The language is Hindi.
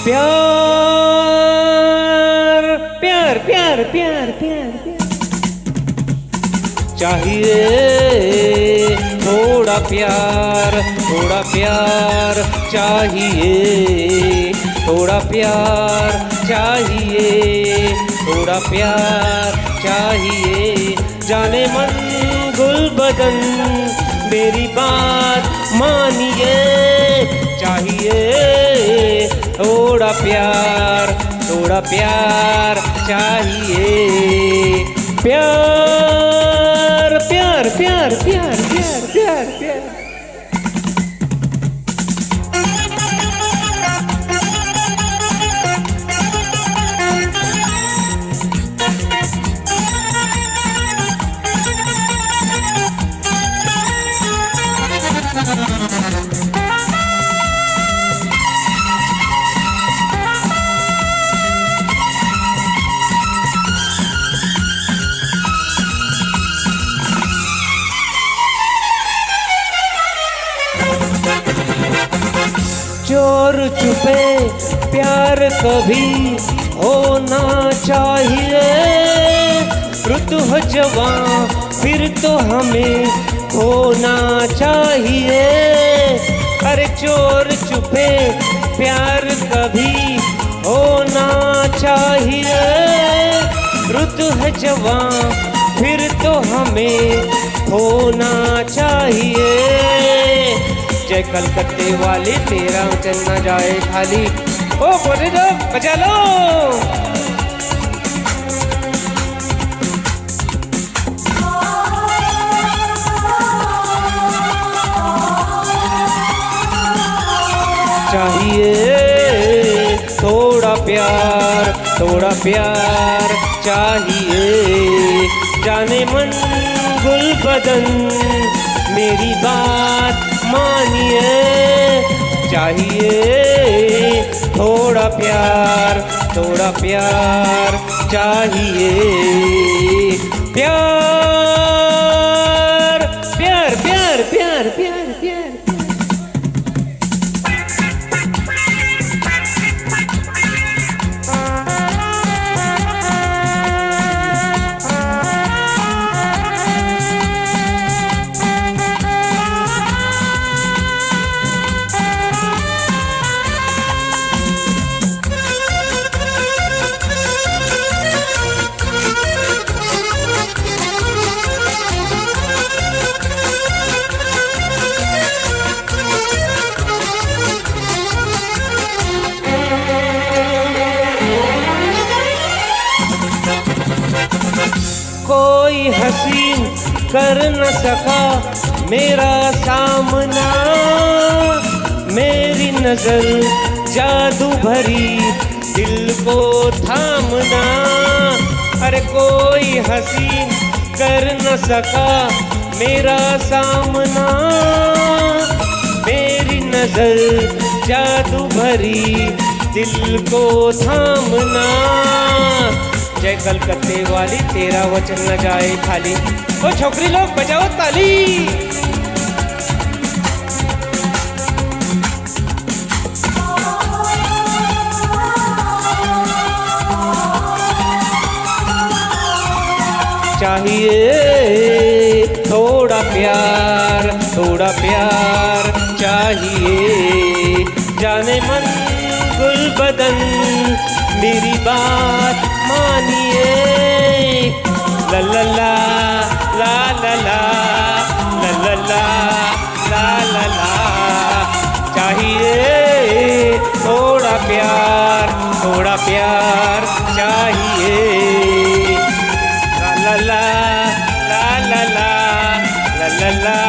प्यार प्यार प्यार प्यार प्यार प्यार चाहिए, थोड़ा प्यार चाहिए, थोड़ा प्यार चाहिए, थोड़ा प्यार चाहिए। जाने मन गुल बदन मेरी बात मानिए, चाहिए थोड़ा प्यार चाहिए। प्यार प्यार प्यार प्यार प्यार प्यार प्यार चोर छुपे प्यार कभी होना चाहिए, रुत हो जवां फिर तो हमें होना चाहिए। अरे चोर छुपे प्यार कभी होना चाहिए, रुत है जवां फिर तो हमें होना चाहिए। जय कलकत्ते वाली तेरा वचन न जाए खाली, ओ बोले दो बजा लो। चाहिए थोड़ा प्यार चाहिए। जाने मन गुल बदन मेरी बात मानिए, चाहिए थोड़ा प्यार चाहिए। प्यार प्यार प्यार प्यार प्यार प्यार कोई हसीन कर न सका मेरा सामना, मेरी नजर जादू भरी दिल को थामना। अरे कोई हसीन कर न सका मेरा सामना, मेरी नजर जादू भरी दिल को थामना। जय कलकत्ते वाली तेरा वचन न जाए खाली, ओ छोकरी लोग बजाओ ताली। चाहिए थोड़ा प्यार चाहिए। जाने मन गुल बदन मेरी बात मानिए, ला ला ला ला ला ला ला ला ला ला ला ला। चाहिए थोड़ा प्यार चाहिए। ला ला ला ला ला ला ला ला।